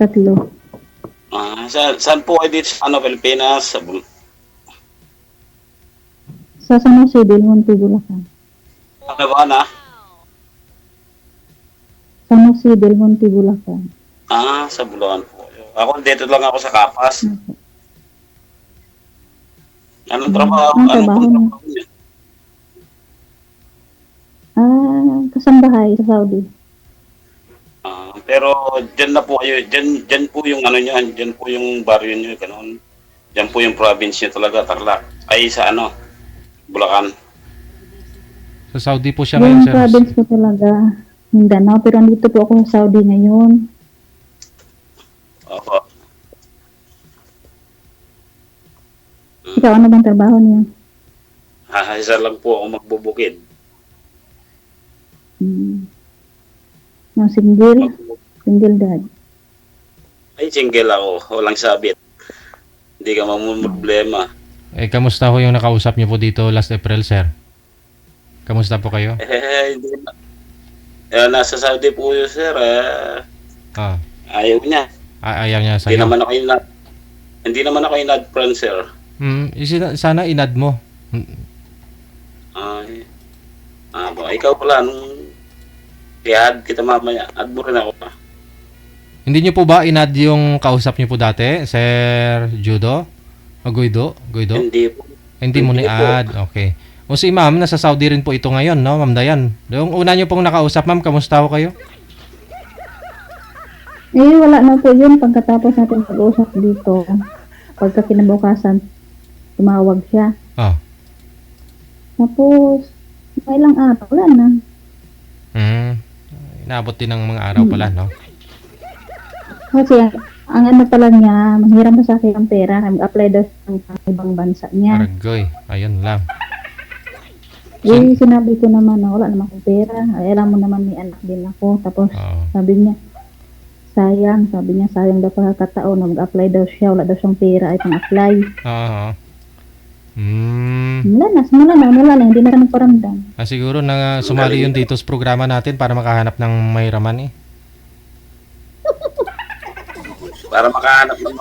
Tatlo. Saan po kayo dito sa Pilipinas? Sa San Jose del Monte, Bulacan. Ano ba na? San Jose del Monte, Bulacan. Sa Bulacan po. Ako dito lang ako sa Kapas. Anong trabaho? Anong Anong trabaho niyo? trabaho niya? Kasambahay sa Saudi. Pero dyan na po kayo, dyan po yung ano nyo, dyan po yung baryo nyo, gano'n. Dyan po yung province nyo talaga, Tarlac. Ay sa Bulacan. Sa Saudi po siya ngayon, Yung sir. province ko talaga, Mindanao. Pero andito po ako sa Saudi ngayon. Opo. Ikaw, ano bang trabaho niyo? Isa lang po ako magbubukid. No, single? Single dad. Ay, single ako. Walang sabit. Hindi ka mamumroblema. Kamusta ho yung nakausap niyo po dito last April, sir? Kamusta po kayo? Hindi na. Nasa Saudi po yun, sir. Ayaw niya. Ayaw niya Hindi sa'yo. naman ako inad-friend, sir. Sana inad mo. Ikaw pala, i-add kita mamaya. Add mo rin ako pa. Hindi niyo po ba inad yung kausap niyo po dati, Sir Judo? O Guido? Hindi po. Hindi mo Hindi ni-add. Okay. O si ma'am, nasa Saudi rin po ito ngayon, no? Ma'am Dayan. Yung una niyo pong nakausap, ma'am, kamusta ho kayo? Wala na po yun. Pagkatapos natin mag-usap dito, pagka kinabukasan, tumawag siya. Tapos, may ilang araw, wala na. Inaabot din ng mga araw pala, no? Kasi, ang ano pala niya, manghiram na sa akin ang pera, mag-apply daw sa ibang bansa niya. Aragoy. Ayun lang. Sinabi ko naman na wala naman akong pera. Ay, alam mo naman may anak din ako. Tapos, sabi niya, sayang daw pagkakataon na mag-apply daw siya. Wala daw siyang pera ay pang-apply. Wala na, hindi na nagparamdam. Siguro na sumali yun dito sa programa natin para makahanap ng mahiraman eh. Para makahanap ng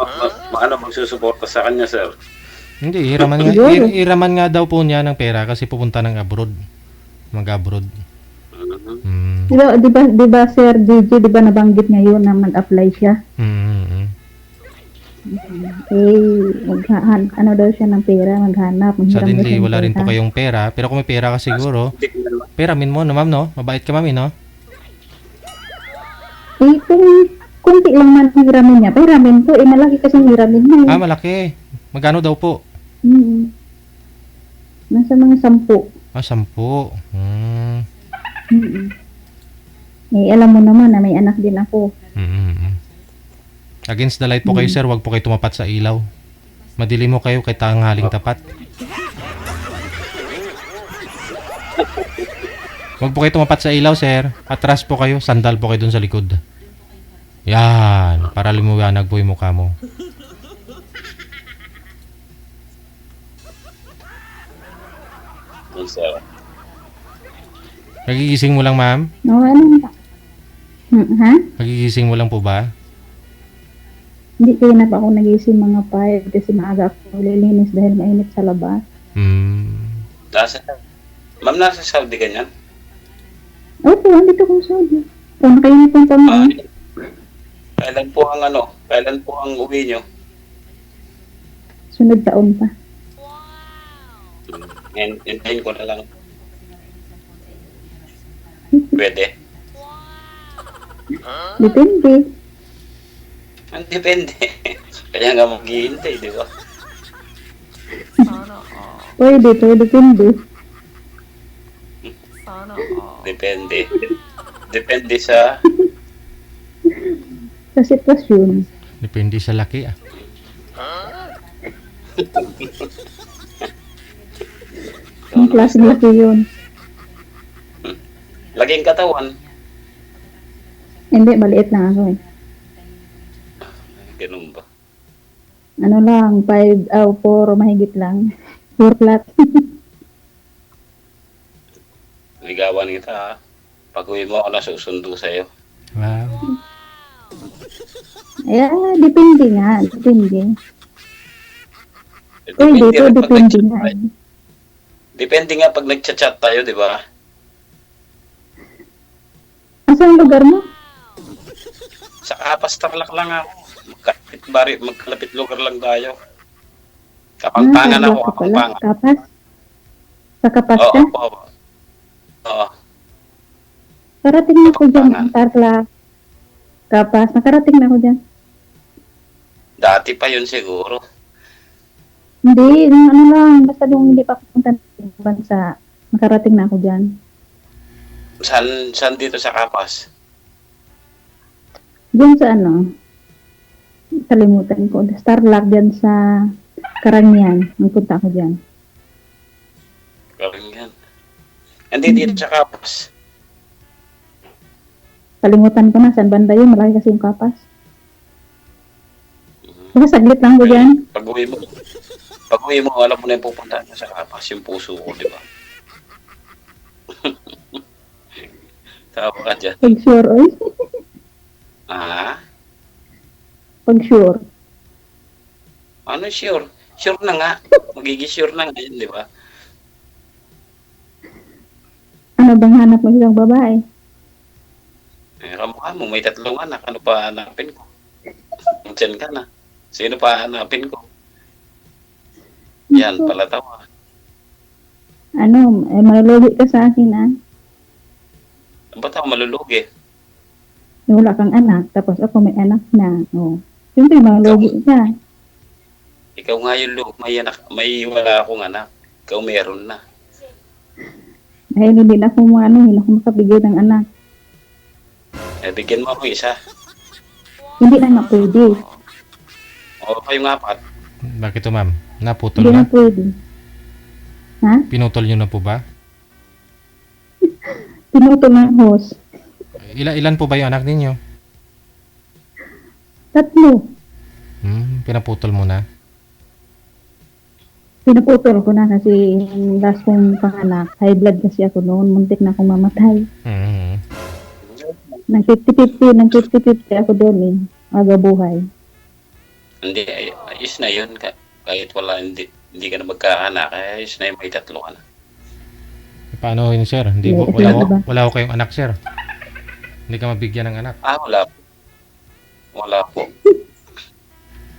magsusuporta sa kanya, sir. Hindi, hiraman nga daw po niya ng pera kasi pupunta ng abroad. Mag-abroad. Di ba Sir DJ, di ba nabanggit ngayon na mag-apply siya? Ano daw siya ng pera, maghanap. Suddenly, wala rin po kayong pera. Pero kung may pera ka siguro, peramin mo, no ma'am, no? Mabait ka, mami, no? Kung kunti lang man ang hiramin niya, pahiramin po. Malaki kasi hiramin niya. Malaki. Magkano daw po? Nasa mga 10. 10. Alam mo naman na may anak din ako. Against the light po kayo, sir. Huwag po kayo tumapat sa ilaw. Madilim mo kayo kay tanghaling tapat. Huwag po kayo tumapat sa ilaw, sir. Atras po kayo. Sandal po kayo dun sa likod. Yan. Para limuwanag po yung mukha mo. Sir. Nagigising mo lang, ma'am? Ano ba? Nagigising mo lang po ba? Hindi kayo na pa ako nagising mga 5 kasi maaga ako nililinis dahil mainit sa labas. Ma'am, nasa Saudi ka niyan? Opo, andito kong Saudi. Kung kayo nitong pamahal. Kailan po ang uwi nyo? Sunod taon pa. Hintayin ko na lang. Pwede? Depende. Ang depende. Kaya nga maghihintay, di ba? Pwede, depende. Depende. Depende sa... Sa sitwasyon. Depende sa laki, Ang klaseng laki yun. Laging katawan. Hindi, maliit lang ako eh. Ganun ba? Ano lang, 4 mahigit lang. 4 flat. Ligawan kita, ha? Pag uwi mo ako na susundo sa'yo. Wow. Depende nga. Depende. Uy, Depende dito, rin pag depende nag-chat nga. tayo. Depende nga pag nag-chat tayo, di ba? Asan ang lugar mo? Sa Kapas Tarlac lang ako. Magkalapit lugar lang tayo. Kapampangan ako, Tarlac ka pala. Kapampangan. Kapas? Sa Kapas Oo, ka? oo. Oo. Karating na ako dyan. Kapampangan. Tarlac. Kapas. Nakarating na ako dyan. Dati pa yun siguro. Hindi, nung ano lang. Basta nung hindi pa pupunta ng bansa. Nakarating na ako dyan. Saan dito sa Kapas? Diyan sa ano, kalimutan ko. Tarlac dyan sa Karangian. Nagpunta ako dyan. Galing yan. Hindi dito sa Kapas. Kalimutan ko na. Saan banda yun? Malaki kasi yung Kapas. Basta saglit lang ko dyan. Pag-uwi mo, alam mo na yung pupuntahan mo sa Kapas, yung puso ko, di ba? Tawa ka dyan. Pag sure, oy. Ah? Pag sure. Ano sure? Sure na nga. Magiging sure na nga yun, di ba? Ano bang hanap mo isang babae? Kamukha mo, may 3 anak. Ano pa hanapin ko? Diyan ka na. Sino pa hanapin ko? Yan, pala tawa. Ano, malulugi ka sa akin, ah. Ba't ako malulugi? Wala kang anak, tapos ako may anak na. Oh. Siyempre, malulugi ka. Ikaw nga yung may wala akong anak. Ikaw meron na. Dahil hindi na ako hindi na ako makabigay ng anak. Bigyan mo ako isa. Hindi na nga pwede. O kayong 4. Bakit to, ma'am? Naputol Hindi na na? pwede. Ha? Pinutol nyo na po ba? Pinutol ng host. Ilan po ba yung anak ninyo? 3. Pinaputol mo na? Pinaputol ko na kasi yung last kong panganak, high blood kasi ako noon, muntik na akong mamatay. Nang 50-50 ako doon eh, aga buhay. Hindi, ayos na yun. Kahit hindi ka na magkaanak, ayos na yun, may 3 ka na. Paano yun, sir? Hindi po, wala ko kayong anak, sir. Hindi ka mabigyan ng anak. Wala po. Wala po.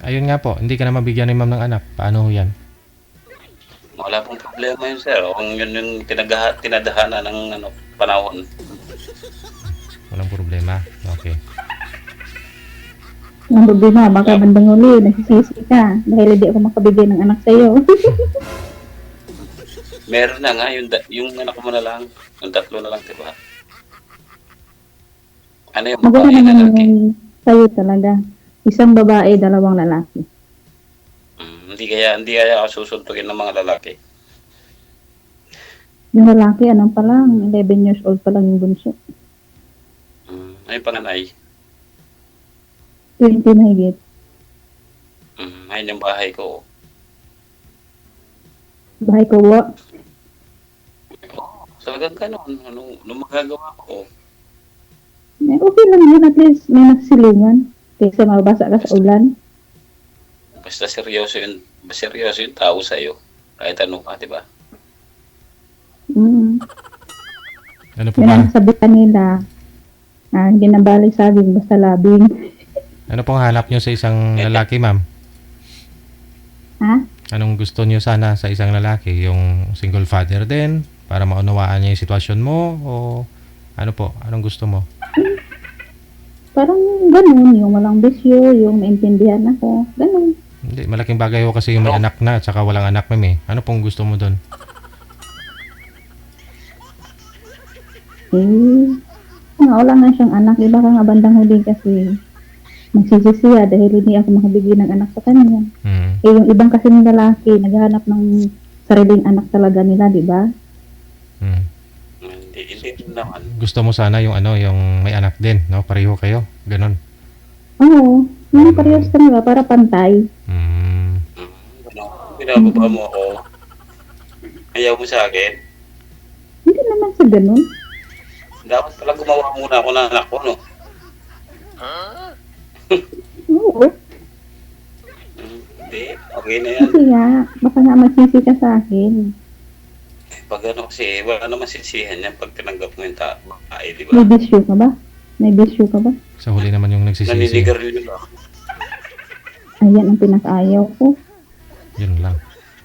Ayun nga po, hindi ka na mabigyan ni ma'am ng anak. Paano yan? Wala pong problema yun, sir. Kung yun yung tinadhana ng panahon. Walang problema. Okay. Ang problema, baka bandang uli, nagsisisi ka dahil hindi ako makabigay ng anak sa'yo. Meron na nga, yung anak mo na lang. Yung 3 na lang, diba? Ano yung Maganda babae naman lalaki? yung sa'yo talaga. Isang babae, 2 lalaki. Hindi kaya ako susuntukin ng mga lalaki. Yung lalaki, pa lang, 11 years old pa lang yung bunso. Ay, panganay. 20 na higit. Ayun yung bahay ko. Bahay ko, wa. Talagang ganun. Anong magagawa ko? Okay lang yun, at least may nagsilingan. Kaysa mabasa ka sa ulan. Basta seryoso yung tao sa'yo. Kahit ano ka, diba? Ano po Yan ba? ang sabi kanila. Hindi na balik saging, basta labing. Ano pong hanap nyo sa isang lalaki, ma'am? Ha? Anong gusto nyo sana sa isang lalaki? Yung single father din? Para maunawaan niya yung sitwasyon mo? O ano po? Anong gusto mo? Parang ganun, yung walang bisyo, yung maintindihan ako. Ganun. Hindi, malaking bagay ho kasi yung may anak na at saka walang anak, ma'am eh. Ano pong gusto mo doon? Wala nga siyang anak. Iba ka nga bandang huli kasi magsisisiya dahil hindi ako makabigay ng anak sa kanya. Yung ibang kasi ng lalaki, naghahanap ng sariling anak talaga nila, di ba? Hindi naman. Gusto mo sana yung yung may anak din, no? Pareho kayo, ganun. Oo, yung parehas talaga para pantay. Binababa mo ako. Ayaw mo sa akin. Hindi naman sa ganun. Dapat pala gumawa muna ako ng anak ko, no? Oo, Oo. Hindi, okay na yan. Kasi nga, baka nga magsisi ka sa akin. Pag ano kasi, wala naman sisihan yan pag tinanggap mo yung babae, di May ba? bisyo ka ba? May bisyo ka ba? Sa huli naman yung nagsisisi. Naninigarilyo lang. Ayan ang pinakaayaw ko. Yun lang.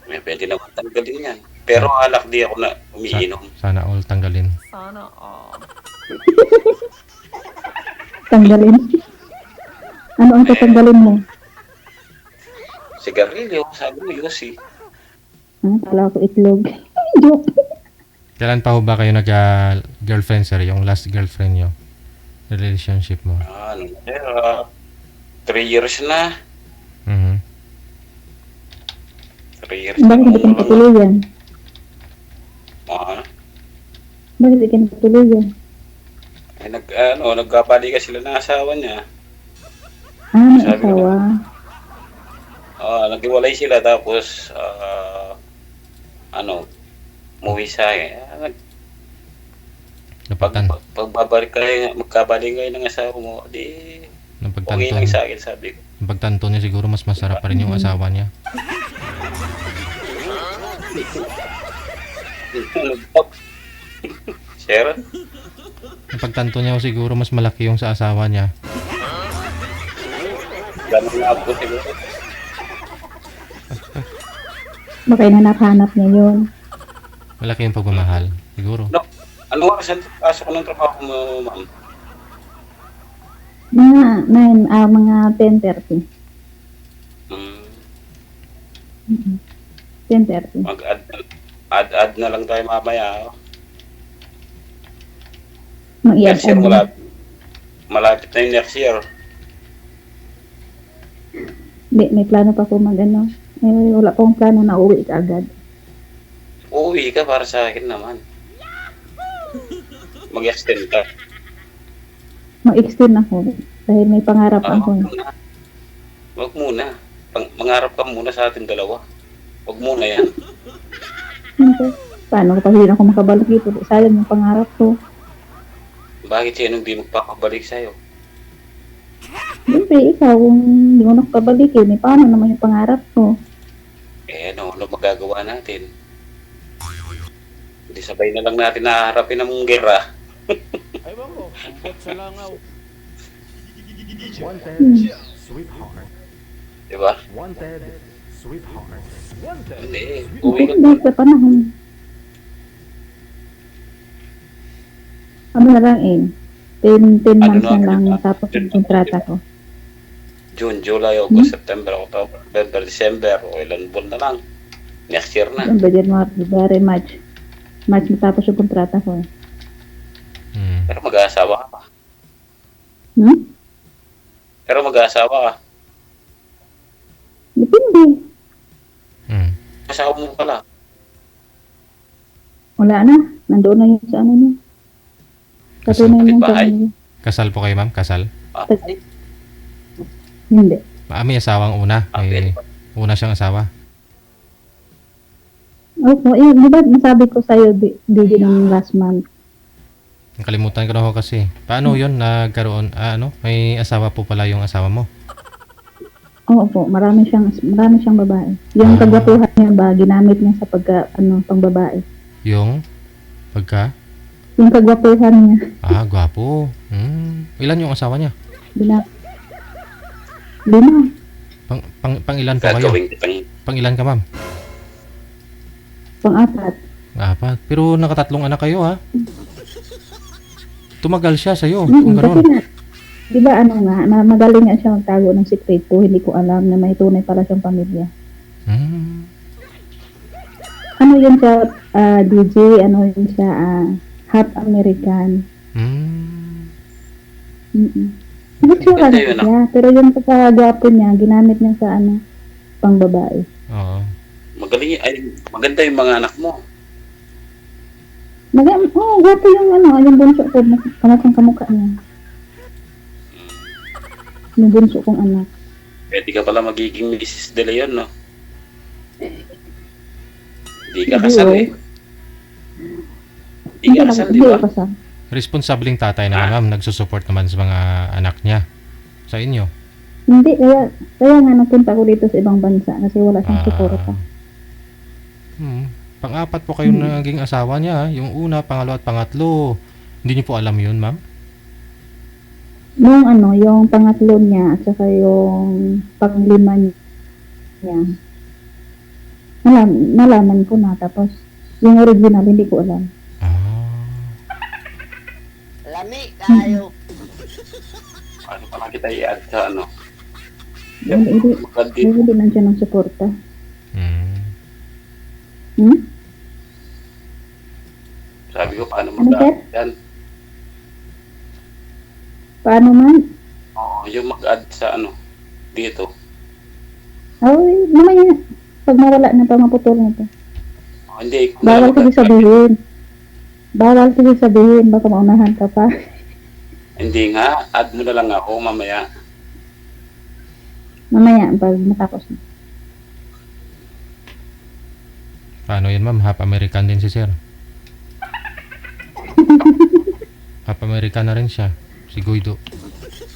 May pwede naman tanggalin yan. Pero alak di ako na umiinom. Sana all tanggalin. Tanggalin. Ano ang tatanggalin mo? Sigarilyo, sabi mo, Yossi. Kala ko itlog. Joke. Kailan pa ho ba kayo nag-girlfriend, sir? Yung last girlfriend nyo? Relationship mo? Ano, 3 years na. Mhm. 3 years Bakit hindi ka na. nakatuluyan? Bakit hindi ka nakatuluyan? Nagkabalikan sila ng asawa niya. May Sabi ko asawa. Naghiwalay sila tapos, umuwi sa akin. Pagbabalik kayo, magkabalik kayo ng asawa mo, di okay lang sa akin, sabi ko. Napagtanto niya siguro mas masarap pa rin yung asawa niya. Sir? Napagtanto niya siguro mas malaki yung sa asawa niya. Ganun na ako siguro. Baka hinahanap niya yun. Malaki yung pagmamahal. Siguro. No, ano oras ang pasok ko ng trabaho mo, ma'am? Mga 10:30. Hmm, 10:30. Mag-add na lang tayo mamaya. Mag-i-add Next year, mo. malapit na yung next year. May plano pa po mag-ano. Wala pa akong plano na uwi ka agad. Uuwi ka para sa akin naman. Mag-extend ka. Mag-extend ako. Dahil may pangarap ako. Wag muna. Mangarap ka muna sa ating dalawa. Wag muna yan. Okay. Paano kasi hindi ako makabalik dito? Sayang yung pangarap ko. Bakit sino hindi magpapabalik sa'yo? Siyempre, ikaw, kung hindi mo nakabalik paano naman yung pangarap ko? Ano magagawa natin? Hindi sabay na lang natin naharapin ang gera. Ay, bako. Ambot sa langaw. Wanted, sweetheart. Diba? Wanted, sweetheart. Wanted. Hindi. Uwi ka. Hindi sa panahon. Ano na lang 10 months na lang matapos yung kontrata ko. June, July, August, September, October, November, December. O ilan buwan na lang. Next year na. December, January, February, March. March matapos yung kontrata ko. Pero mag-aasawa ka pa. Pero mag-aasawa ka. Depende. Asawa mo pala. Wala na. Nandoon na yun sa ano niya. Katunay ng Kapitbahay? pamilya. Kasal po kayo, ma'am? Kasal? Hindi. May asawang una. May una siyang asawa. Opo, di ba nasabi ko sa'yo, Didi, ng last month? Nakalimutan ko na ho kasi. Paano yun? Nagkaroon, may asawa po pala yung asawa mo. Oo po, marami siyang babae. Yung kagwapuhan niya ba, ginamit niya sa pang babae. Yung pagka? Yung kagwapuhan niya, Gwapo. Ilan yung asawa niya? lima. Pang ilan po kayo? Gagawin kitang Pang ilan ka, ma'am? Pang-apat. 4. Pero nakatatlong anak kayo, ha? Tumagal siya sa'yo. Kasi Kung gano'n. nga, di ba na magaling nga siya magtago ng sikreto, hindi ko alam na may tunay pala siyang pamilya. Ano yun siya, DJ, yun siya, half American. Nagsura na Ganda yun, siya, pero yung pagkagapo niya, ginamit niya sa pang babae. Oo. maganda yung mga anak mo. Gwapo yung bunso ko, kamukhang kamukha niya. Yung bunso kong anak. Pwede ka pala magiging Mrs. De Leon, no? Hindi ka kasal eh. Hindi ka kasal, di Hindi ba? ako kasal. Responsabling tatay naman, ma'am. Nagsusupport naman sa mga anak niya. Sa inyo. Hindi, kaya nga napunta ko dito sa ibang bansa kasi wala siyang suporta. Pang-apat po kayo naging asawa niya. Yung una, pangalawa at pangatlo. Hindi niyo po alam yun, ma'am? Nung yung pangatlo niya at saka yung panglima niya, nalaman ko na. Tapos, yung original, hindi ko alam. Lami kayo. Ano pa lang kita i-add sa ano? Hindi Magandit. nandiyan ng suporta. Sabi ko, paano Ano, sir? mag-add yan? Paano man? Oo, yung mag-add sa ano, dito. Ay, mamaya. Pag mawala na pa, maputol na pa. Oh, hindi. Bawal kasi sabihin. Baka maunahan ka pa. Hindi nga, add mo na lang ako mamaya. Mamaya, pag matapos na. Paano yan, ma'am? Half American din si sir. Half American na rin siya. Si Guido.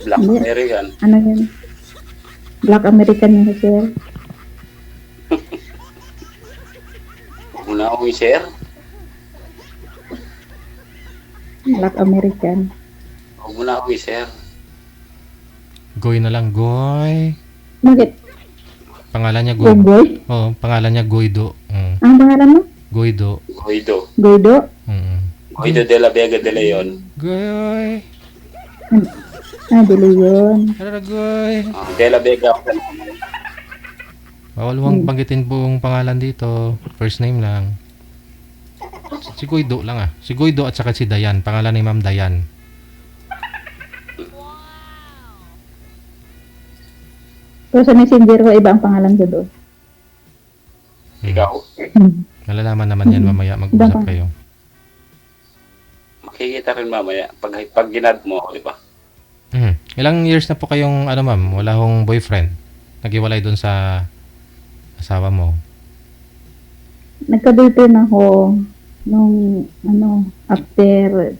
Black Hindi. American. Ano yun? Black American yun si sir. Huwag mo na akong i-share. Black American. Huwag mo na akong i-share. Goy na lang, Goy. Bakit? Pangalan niya Guido. Gomboy? Oo, pangalan niya Guido. Ang pangalan mo? Guido. Guido. Guido? Guido de la Vega de Leon. Goy. Dili yun. Tara, Goy. De la Vega. Bawal huwag banggitin buong pangalan dito. First name lang. Si Guido lang ah. Si Guido at saka si Dayan. Pangalan ni Ma'am Dayan. Pero sa messenger ko, iba ang pangalan ko doon. Ikaw. Malalaman naman yan mamaya. Mag-usap kayo. Makikita rin mamaya. Pag ginad mo, di ba? Ilang years na po kayong, ma'am? Wala hong boyfriend? Naghiwalay dun sa asawa mo? Nagka-boyfriend ako nung, after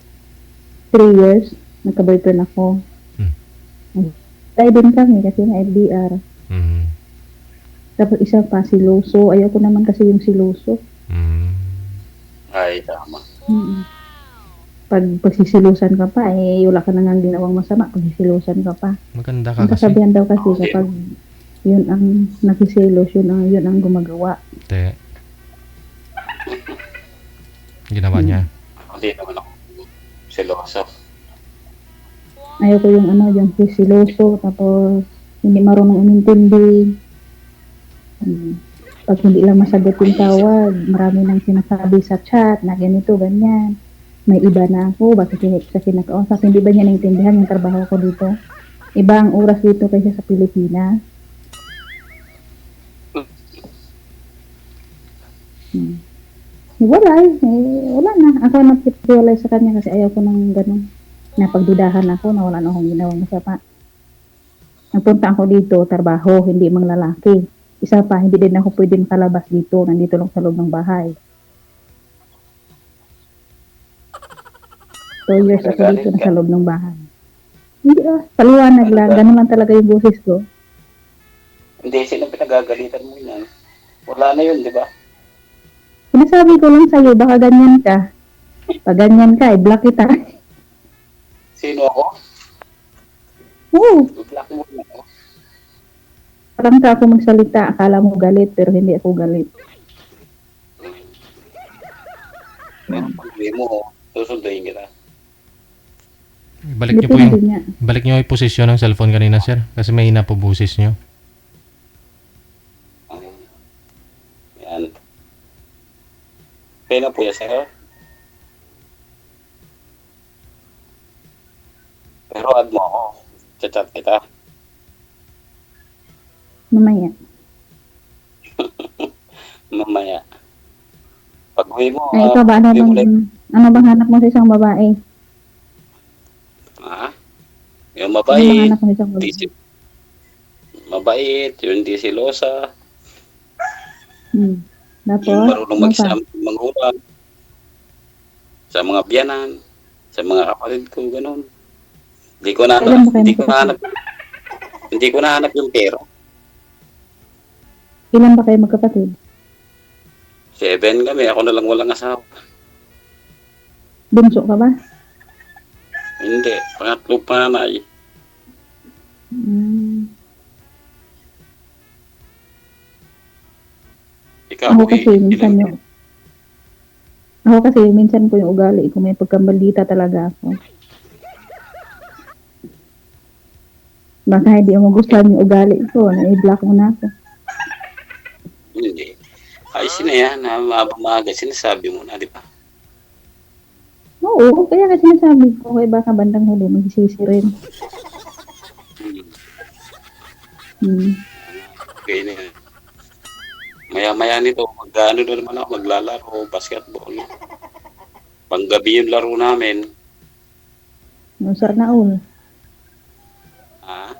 3 years, nagka-boyfriend ako. Tayo din kami kasi na FDR. Tapos isa pa, siloso. Ayoko naman kasi yung siloso. Ay, tama. Pag pagsisilusan ka pa, wala ka na nga ginawang masama. Pagsisilusan ka pa. Maganda ka Ang kasi. kasabihan daw kasi kapag yun ang nakisilos, yun ang gumagawa. Te. Ginawa niya. Hindi naman ako seloso. Ayoko yung yung siloso, tapos hindi marunong umintindi. Pag hindi lang masagot yung tawag, marami nang sinasabi sa chat na ganito, ganyan. May iba na ako, bakit sa kinakausap, hindi ba niya naintindihan yung trabaho ko dito? Iba ang oras dito kaysa sa Pilipinas. Wala na. Ako nag-realize sa kanya kasi ayaw ko ng ganun. Napagdudahan ako na wala na akong ginawang masama. Nagpunta ako dito, trabaho, hindi mang lalaki. Isa pa, hindi din ako pwede makalabas dito. Nandito lang sa loob ng bahay. 2 years ako dito na sa loob ng bahay. Hindi paliwanag lang. Ganun lang talaga yung boses ko. Hindi, sino pinagagalitan mo yan? Wala na yun, di ba? Sinasabi ko lang sa'yo, baka ganyan ka. Pag ganyan ka, i-block kita. Sino ako? Oo. I-block mo na ako. Parang ka ako magsalita, akala mo galit, pero hindi ako galit. Pero pag hindi mo, susunduin kita. Balik niyo po yung posisyon ng cellphone kanina, sir. Kasi may hina po busis niyo. Yan. Kaya na po yan, sir. Pero add mo ako. Chat kita. Mamaya. Mamaya. Pag uwi mo, Ay, ikaw ba, ano bang hanap mo sa isang babae? yung Ano bang mabait, hanap mo sa isang babae? mabait, yung di silosa, Tapos, yung marunong ano pa? magulang, sa mga biyanan, sa mga kapatid ko, gano'n. Hindi ko na Kailan ba kayo hindi ko na hanap. Hindi ko nahanap yung pera. Ilan ba kayo magkapatid? 7 kami, ako na lang walang asawa. Bunso ka ba? Hindi, pangatlong panay. Mm. Ikaw, Ako kasi minsan ilan? Ako kasi minsan po yung ugali ko, may pagkamaldita talaga ako. Baka hindi mo gustuhan yung ugali ko, na-i-block mo na ako. Hindi. Ayos na yan, maaga, sinasabi mo na, di ba? Oo, kaya kasi sinasabi ko, kaya baka bandang huli, magsisisi rin. Hmm. Okay na yan. Maya-maya nito, mag-ano na naman ako, maglalaro, basketball. Panggabi yung laro namin. Sana all. Ha?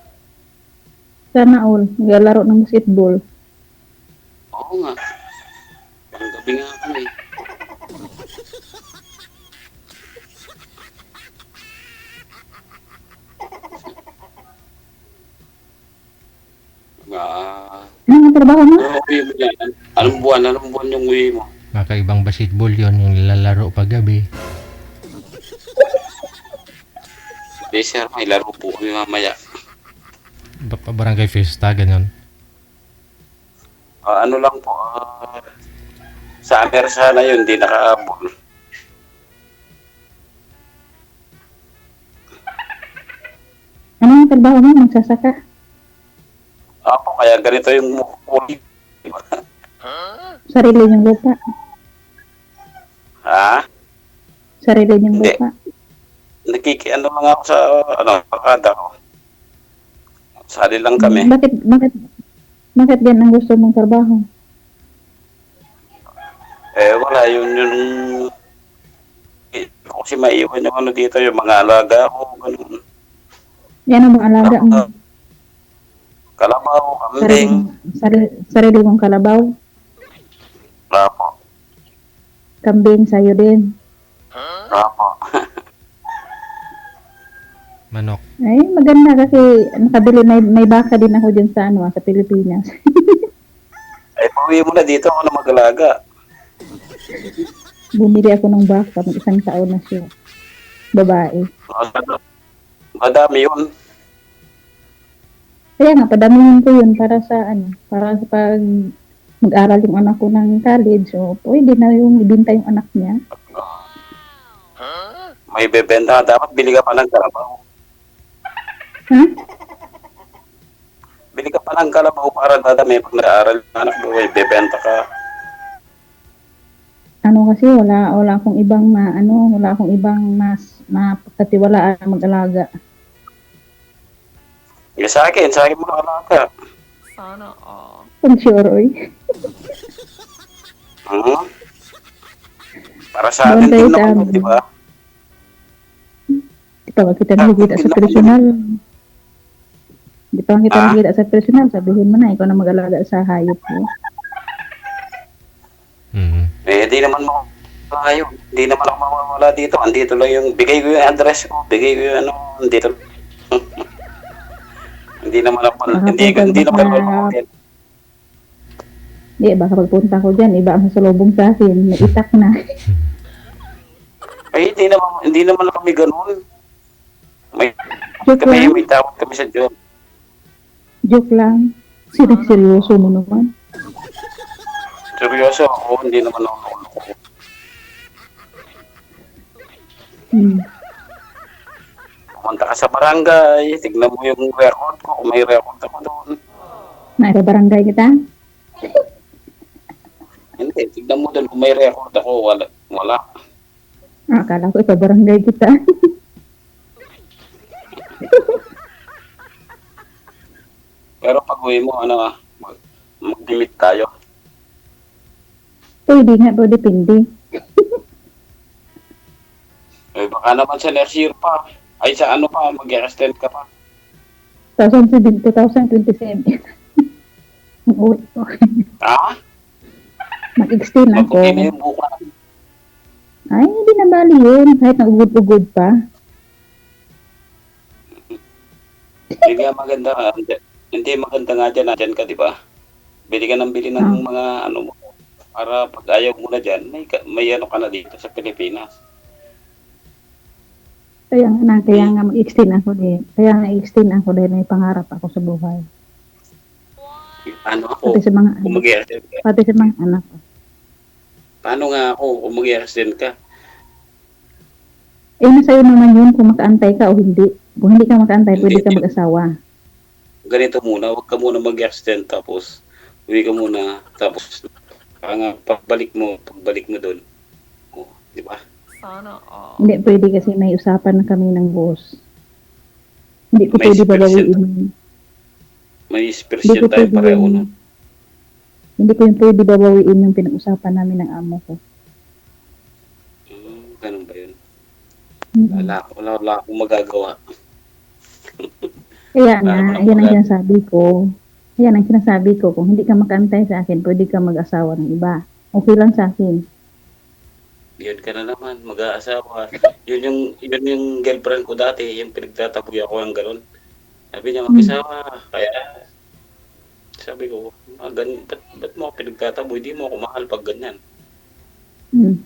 Sana all. Naglalaro ng basketball. Oo nga. Panggabi nga kami. Anong trabaho mo? Ano uwi mo dyan? Anong buwan yung uwi mo? Kakaibang basketball yon yung nilalaro paggabi. Hindi sir, may laro po kami mamaya. Barangay Fiesta, ganun. Ano lang po, summer sana yun, di nakaabol. Anong trabaho mo? Magsasaka? Ako, kaya ganito yung mukuli. Diba? Sarili niyong lupa? Ha? Sarili niyong Hindi. lupa? Nakikiano lang ako sa, pakada ko. Sali lang kami. Bakit yan ang gusto mong trabaho? Wala, yun. Kasi maiwan yung dito, yung mga alaga ko, ganun. Yan ang mga alaga mo. Kalabaw, kambing, Sarili mong kalabaw? rapo, Kambing sa'yo din? rapo. Manok. Ay, maganda kasi nakabili, may baka din ako dyan sa sa Pilipinas. Pauwi mo na dito, ako na mag-alaga. Bumili ako ng baka, ng 1 taon na siya. Babae. Madami yun. Kaya nga, padamihin ko yun para sa para sa pag mag-aral yung anak ko ng college. So, pwede na yung ibinta yung anak niya. May bebenta ka, dapat bili ka pa ng kalabaw. Ha? Bili ka pa ng kalabaw para dadami pag nag-aaral yung anak mo, may bebenta ka. Ano kasi, wala akong ibang wala akong ibang mas mapagkatiwalaan na mag-alaga. Sa akin mo alaga. Kung sure, oy. Para sa atin din Bonsai naman, time. di ba? Di pa ba kita nakikita sa personal? Di pa kita nakikita sa personal, sabihin mo na, ikaw na mag-alaga sa hayop mo. Di naman mo tayo. Hindi naman ako mawawala dito. Andito lang yung, bigay ko yung address ko, bigay ko yung andito. Hindi naman ako, hindi naman ako. Di, baka pagpunta ko dyan, iba ang salubong sa akin, may itak na. Ay, hindi naman kami ganun. Joke lang. May tawag kami sa job. Joke lang. Seryoso mo naman. Seryoso ako, hindi naman ako nakuloko. Pumunta ka sa barangay, tignan mo yung record ko, kung may record ako doon. Barangay kita? Hindi, tignan mo doon kung may record ako, wala. Akala ko ipabarangay kita. Pero pag uwi mo, mag-limit tayo. Pwede nga, pwede pindi. Baka naman sa next year pa. Ay, sa pa, mag-extend ka pa. 2027. Ang uwi ko. Ha? Mag-extend ako. Mag-uwi na yung bukas. Ay, hindi na bali yun. Kahit nag-ugod-ugod pa. Hindi nga maganda nga. Hindi maganda nga dyan. Nandyan ka, di ba? Bili ka ng bili ng mga ano mo. Para pag ayaw mo na dyan, may ano ka na dito sa Pilipinas. Kaya nga mag-extend ako din. Kaya nga i-extend ako dahil may pangarap ako sa buhay. Ano ako? Pati sa mga Kung anak. mag-i-extend ka. Pati sa mga anak ko. Paano nga ako kung mag-i-extend ka? Eh, nasa iyo naman yun kung makaantay ka o hindi. Kung hindi ka makaantay, Hindi, pwede ka hindi. mag-asawa. Ganito muna, huwag ka muna mag-extend tapos uwi ka muna tapos pagbalik mo doon. Oh, di ba? Hindi pwede kasi may usapan na kami ng boss. Hindi ko May pwede 10%. babawiin yun. May Hindi spiritual ko tayo pwede pareho yun. no? Hindi ko yung pwede babawiin yung pinag-usapan namin ng amo ko. Ganun ba yun? Mm. Wala akong magagawa. Kaya Wala nga, akong yan ang magagawa. sinasabi ko. Yan ang sinasabi ko. Kung hindi ka makaantay sa akin, pwede ka mag-asawa ng iba. Okay lang sa akin. Yun ka na naman, mag-aasawa. Yun yung girlfriend ko dati, yung pinagtataboy ako ng ganun. Sabi niya, mag-asawa. Kaya, sabi ko, ba't mo ako pinagtataboy? Di mo ako mahal pag ganyan. Mm.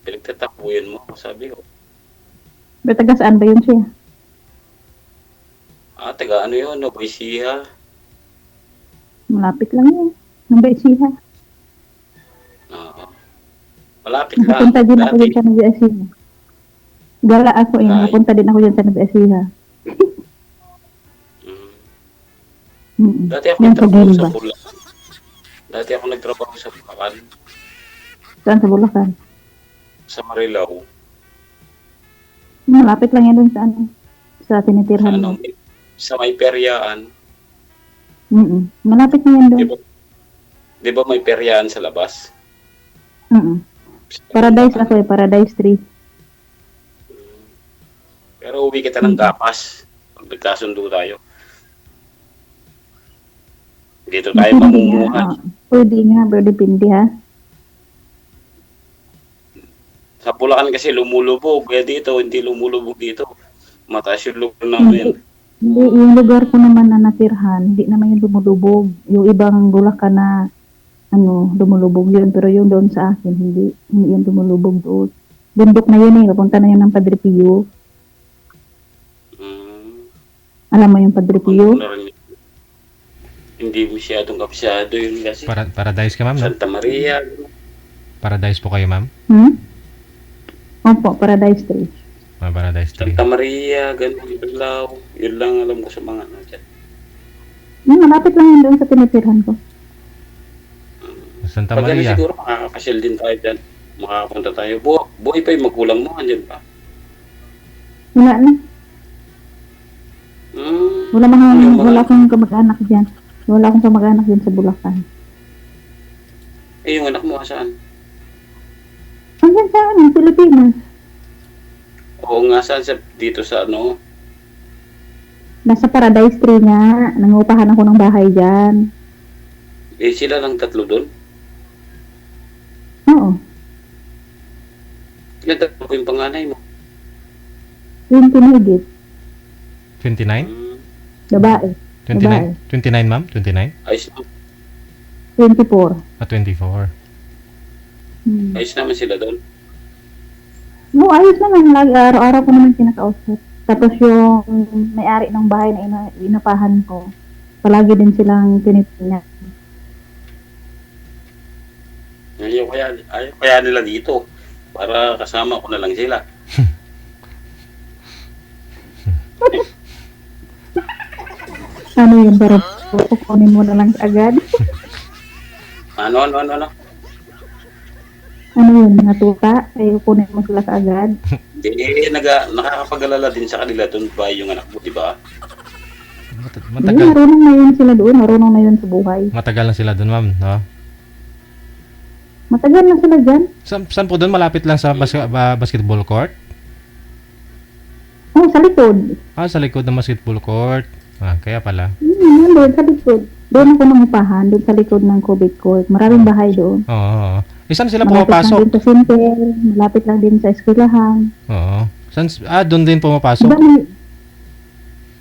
Pinagtataboyan mo ako, sabi ko. Pero taga saan ba yun siya? Taga ano yun, Novaecija. Malapit lang yun. Nang siya. Oo. Malapit lang. Nakapunta din ako Dati. dyan sa Nag-Asiha. Gala ako eh. Ay. Nakapunta din ako dyan sa Nag-Asiha. Mm. Dati ako Yan sa nagtrabaho Gilba. sa Bulacan. Dati ako nagtrabaho sa Bulacan, Saan sa Bulacan? sa Marilao. Malapit lang yan dun sa ano. Sa Sa, tinitirhan mo. sa may peryaan. Mm. Malapit na yan Di doon. ba, di ba may peryaan sa labas? Mm. Paradise ako eh. Paradise 3. Pero uwi kita ng Gapas. Pag nagkasundo tayo. Dito tayo mamumuhan. Pwede nga. Pero depende ha. Sa Bulacan kasi lumulubog. Kaya dito, hindi lumulubog dito. Mataas yung lugar namin. Hindi, yung lugar ko naman na natirhan, hindi naman yung lumulubog. Yung ibang Bulacan na lumulubog yun. Pero yung doon sa akin, hindi yung lumulubog doon. Bundok na yun eh. Papunta na yun ng Padre Pio. Alam mo yung Padre Pio? Hindi masyadong kapsyado yun kasi. Paradise ka, ma'am, no? Santa Maria. Paradise po kayo, ma'am? Opo, Paradise 3. Paradise 3. Santa Maria, ganun, Ilaw. Yun lang alam ko sa mga ano dyan. Malapit lang yun doon sa tinitirhan ko. Santa Pag ano Maria. siguro, makakapasyal din tayo dyan. Makakapunta tayo. Buhay pa yung magulang mo, andyan pa. Wala na. Yung mga- Wala akong kamag-anak dyan. Wala akong kamag-anak dyan sa Bulacan. yung anak mo saan? Hanggang saan? Pilipinas. Oo nga, saan dito sa ano? Nasa Paradise 3 nga. Nangupahan ako ng bahay dyan. Sila lang tatlo doon. Oo. Ilan tatlo yung panganay mo? 20 na higit. 29? Babae. 29? 29, ma'am? 29? Ayos, 24. 24. ayos naman sila doon. No, ayos naman. Araw-araw ko naman kinakausap. Tapos yung may-ari ng bahay na inupahan ko, palagi din silang tinitingnan. Ayaw kaya nila dito. Para kasama ko na lang sila. Ano yun? Para kukunin mo na lang agad? Ano? Ano yun? Natuka? Ay kukunin mo sila agad? Hindi, nakakapag-alala din sa kanila doon ba yung anak mo, di ba? Hindi, marunong na yun sila doon. Marunong na yun sa buhay. Matagal na sila doon, ma'am, no? Matagal na sila dyan. Saan po doon? Malapit lang sa basketball court? Oh, sa likod. Sa likod ng basketball court. Kaya pala. Doon sa likod. Doon ako nangupahan. Doon sa likod ng COVID court. Maraming bahay doon. Oo. Saan sila Malapit lang pumapasok? din sa center. Malapit lang din sa eskwelahan. Oo. Doon din pumapasok? Diba,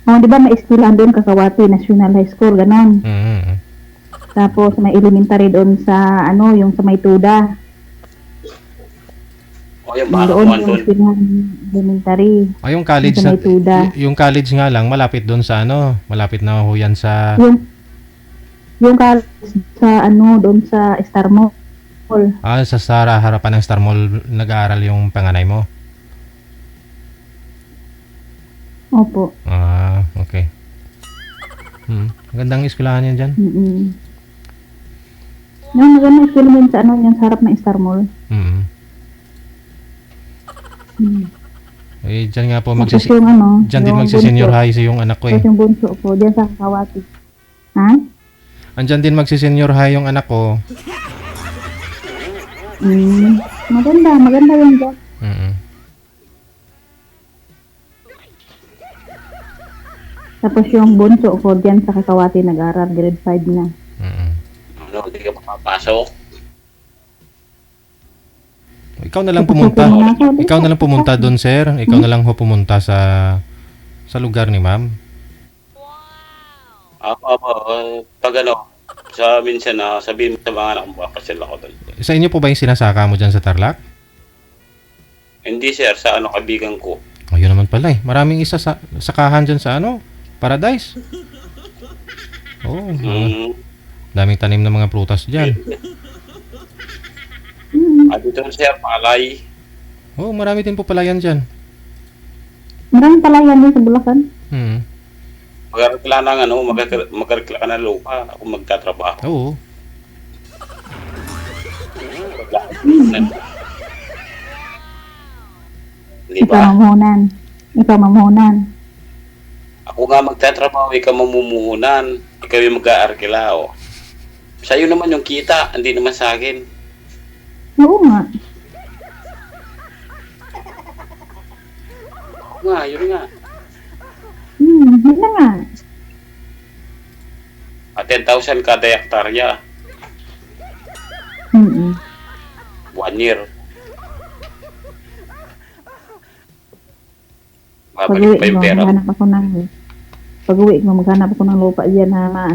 Oh, di ba may eskwelahan doon, Kakawati National High School, ganon. Mm. Tapos may elementary doon sa, yung sa Maytuda. O yung baka Doon mo yung doon. eskwelahan elementary. Yung college Sa na, Maytuda. yung college nga lang, malapit doon sa malapit na ho yan sa, Yung college sa, doon sa Star Mall. sa Sara, harapan ng Star Mall, nag-aaral yung panganay mo. Opo. Okay. Magandang eskwelahan yan dyan. Yung magandang eskwelahan sa, yung sa harap ng Star Mall. Eh, dyan nga po, Tapos yung dyan din yung magsi-senior bunso. high si yung anak ko eh. Tapos yung bunso ko, dyan sa Kakawati. Ha? Andyan din magsi-senior high yung anak ko. Maganda yung dyan. Tapos yung bunso ko dyan sa Kakawati nag-aral, grade 5 na. Ano, hindi ka makapasok. Ikaw na lang pumunta. Ikaw na lang pumunta doon, sir. Ikaw na lang ho pumunta sa lugar ni ma'am. Pag minsan na sabihin mo sa mga anak mo, papasyal ako doon. Sa inyo po ba yung sinasaka mo dyan sa Tarlac? Hindi sir, sa kaibigan ko. Ayun naman pala eh. Maraming sakahan dyan sa Paradise. Oo. Daming tanim ng mga prutas dyan. Dito sir, palay. Oo, marami din po pala yan dyan. Maraming palayan din sa Bulacan. Magkarekla magkarekla ka ng lupa. Ako magtatrabaho. Oo. Di ba? Ikaw mamuhunan. Ako nga magtatrabaho, ikaw mamumuhunan. Ikaw yung mag-aarkila, Sa'yo naman yung kita, hindi naman sa akin. Oo nga. Oo nga, yun nga. Yun na nga. 10,000 kada hektarya. 1 year. Babalik pa yung pera. Pag-uwi ko, maghanap ako ng lupa dyan na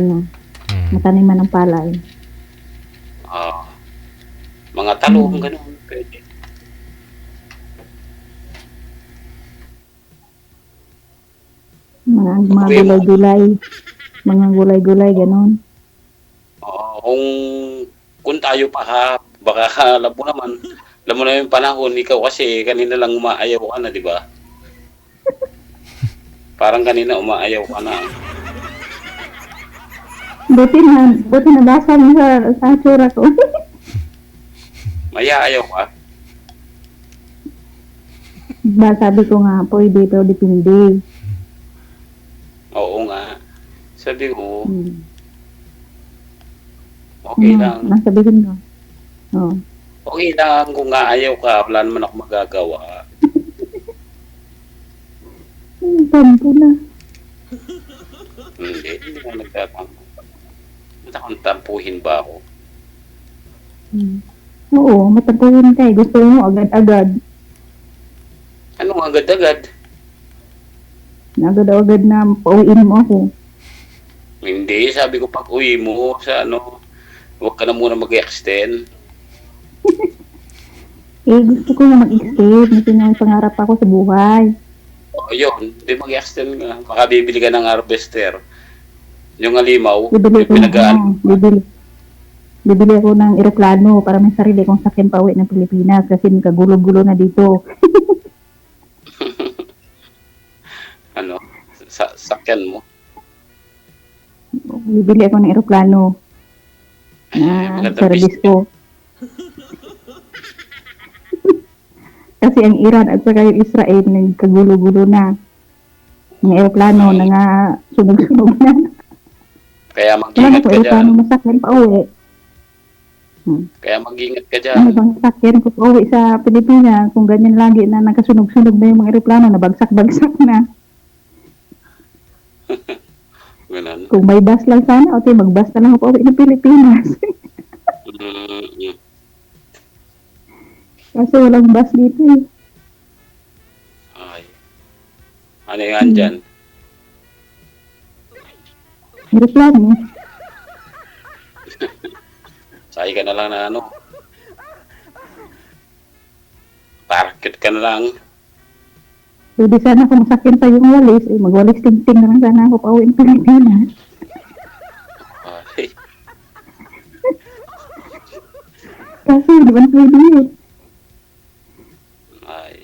mataniman ng palay. Mga talong, gano'n. Pwede. Mga gulay-gulay. Mga gulay-gulay, gano'n. Kung tayo pa baka alam mo naman yung panahon, ikaw kasi kanina lang umaayaw ka na, di ba? Parang kanina umaayaw ka na. Buti na basa mo sa tsura ko. Maya ayaw ka. Sabi ko nga, pwede, pero depende. Oo nga. Sabi ko, okay lang. Nasabihin ko. Oo. Okay lang kung nga ayaw ka, wala naman ako magagawa. Tampo na. Hindi na nagtatampo. Tampuhin ba ako? Oo, matampuhin ka eh. Gusto mo agad-agad. Anong agad-agad? Agad-agad na pauwiin mo ako. Hindi, sabi ko pag uwi mo sa huwag ka na muna mag-extend. Gusto ko na mag-extend. Kasi nga pangarap ako sa buhay. Yun, di mag-extend nga. Baka bibili ka ng harvester. Yung alimaw, Bibili yung pinagaan. Bibili ako ng eroplano para may sarili kong sakyan pa uwi ng Pilipinas kasi nagkagulo-gulo na dito. Sakyan mo. Bibili ako ng eroplano na service ko. Kasi ang Iran at saka yung Israel nagkagulo-gulo na. Yung eroplano na nga sunog-sunog na. Kaya Wala mag-ingat ko ka eroplano dyan. masakyan pa uwi. Kaya mag-ingat ka Ano dyan. bang sakyan ko pa uwi sa Pilipinas kung ganyan lagi na nagkasunog-sunog na yung mga eroplano na bagsak-bagsak na. Ganun. Kung may bus lang sana, okay, mag-bus na lang ako pa uwi ng Pilipinas. Kasi walang bus dito eh. Ay. Ano yan dyan? Aeroplano. Sakay ka na lang na ano. Parachute ka na lang. Pwede sana kung masakyan pa yung walis, magwalis ting-ting na lang sana ako pa uwi ng Pilipinas. Ay, Kasi di ba pwede yun? ay.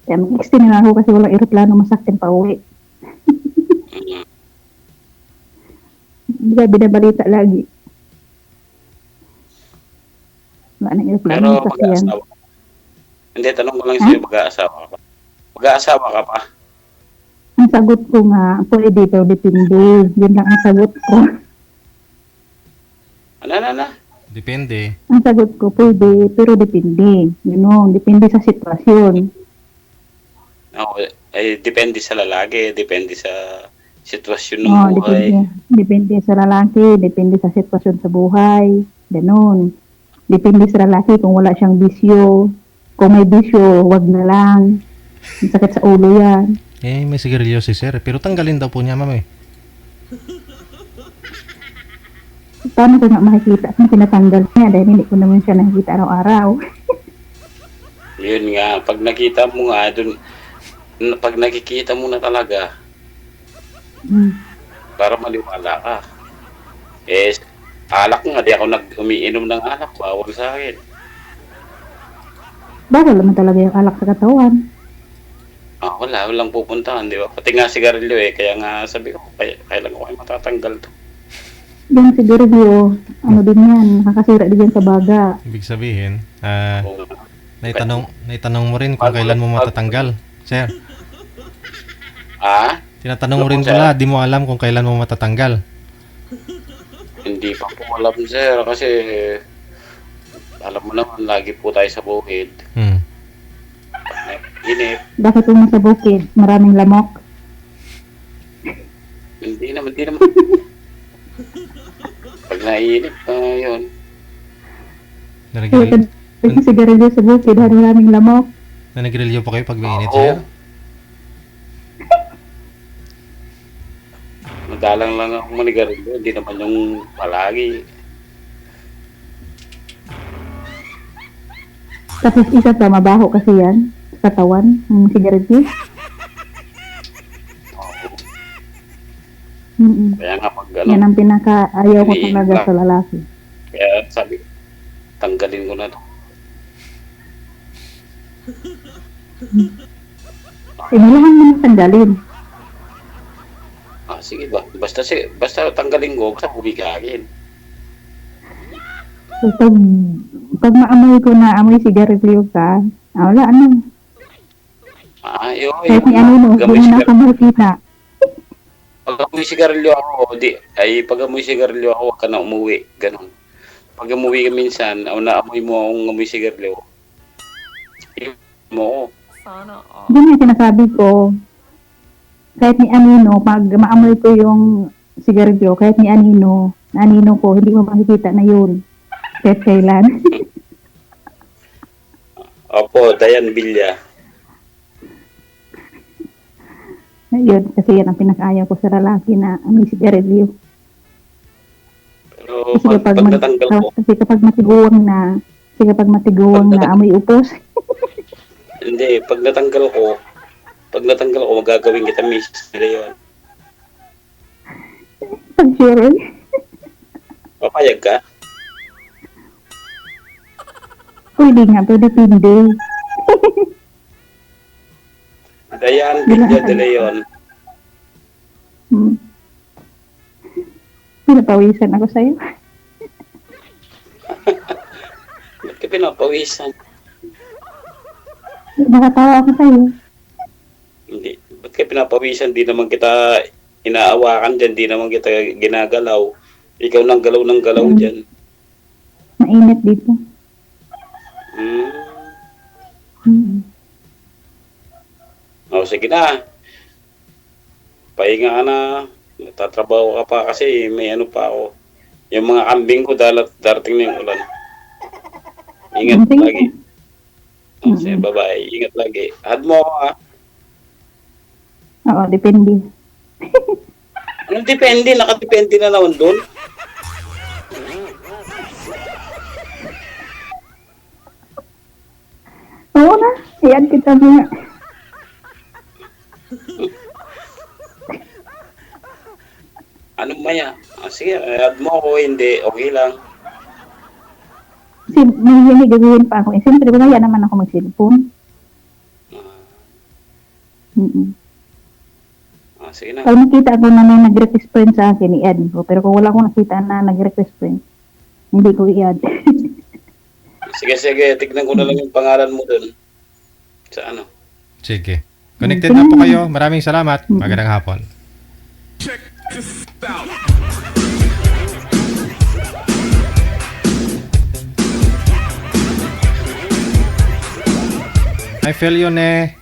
Kaya mag-extend na lang ako kasi walang aeroplano masakyan pa uwi. Mm. Hindi ka binabalita lagi. Wala na aeroplano Pero masakyan. mag-aasawa ka. Hindi, tanong ko lang sa'yo, mag-aasawa ka pa. Mag-aasawa ka pa. Ang sagot ko nga, pwede pero depende. Yun lang ang sagot ko. Ano? Depende. Ang sagot ko, pwede pero depende. Yun, depende sa sitwasyon. Ako, ay, depende sa lalaki, depende sa sitwasyon ng Oh, buhay. depende. Depende sa lalaki, depende sa sitwasyon sa buhay. Ganon. Depende sa lalaki kung wala siyang bisyo. Kung may bisyo, wag na lang. Ang sakit sa ulo yan. Eh, may sigarilyo si sir. Pero tanggalin daw po niya, ma'am eh. Paano ko nga makikita kung tinatanggal niya dahil hindi ko naman siya nakikita araw-araw. Yun nga, pag nakita mo nga, pag nakikita mo na talaga, Hmm. para maliwala ka. Eh, alak nga, di ako umiinom ng alak, bawal sa akin. Bawal naman talaga yung alak sa katawan. Walang pupuntahan, di ba? Pati nga sigarilyo eh, kaya nga sabi ko, kailan ko kayo matatanggal to. Yung sigarilyo, ano din yan, nakakasira din yan sa baga. Ibig sabihin, Oo. naitanong mo rin kung kailan mo matatanggal. Sir, tinatanong mo rin pala, di mo alam kung kailan mo matatanggal. Hindi pa po alam, sir, kasi alam mo naman, lagi po tayo sa bukid. Inip. Bakit kung sa bukid, maraming lamok? Hindi naman. Pag naiinip, yun. Kaya yung sigarilyo sa bukid, maraming lamok. Nanagrilyo pa kayo pag may init, Oo. sir? Madalang lang ako manigarilyo, hindi naman yung palagi. Tapos isa pa, mabaho kasi yan. Sa katawan, ng sigarilyo. Kaya nga pag Yan ang pinaka-ayaw ko Hindi, talaga sa lalaki. kaya sabi, tanggalin ko na to. Kailangan mo nang tanggalin. Sige ba? Basta tanggalin ko, basta bumigagin. So, pag maamoy ko na amoy sigarilyo ka, wala, ano. Yun. Kahit ni ano, no, hindi na ako makikita. Pag amoy sigarilyo ako, pag amoy sigarilyo ako, wag ka na umuwi. Ganon. Pag umuwi ka minsan, naamoy mo akong amoy sigarilyo, iwan mo ako. Yun yung sinasabi ko. Kahit ni Anino, pag maamoy ko yung sigarilyo, kahit ni Anino ko, hindi mo makikita na yun. Kahit kailan. Opo, Dayan Villa. Yun, kasi yan ang pinakaayaw ko sa lalaki na amoy sigarilyo. Pero Kasi pag natanggal ko, kasi kapag matiguwang na amoy upos, hindi, pag natanggal ko, magagawin kita miss nila yun. pag sure, Papayag ka? pwede pindi. Dayan Villa de Leon. Pinapawisan ako sa'yo. Ba't ka pinapawisan? Nakatawa ako sa'yo. Hindi. Ba't ka pinapawisan? Di naman kita inaawakan dyan. Di naman kita ginagalaw. Ikaw nang galaw ng galaw dyan. Mainit dito. Sige na. Pahinga ka na. Natatrabaho ka pa kasi may ano pa ako. Yung mga kambing ko darating na yung ulan. Ingat Sige. lagi. Sige, bye-bye. Ingat lagi. Add mo ako, ha? Oo, depende. Anong depende? Nakadepende na naman doon. Oo na, i-add kita niya. Anong maya? Sige, add mo ako, hindi. Okay lang. May gagawin pa ako. Siyempre, kaya naman ako mag-cellphone. Sige na. Pag nakita ko na may nag-request friend sa akin, i-add ko. Pero kung wala akong nakita na nag-request friend, hindi ko i-add. Sige. Tignan ko na lang yung pangalan mo doon. Sa ano? Sige. Connected na po kayo. Maraming salamat. Magandang hapon. I feel you, ne.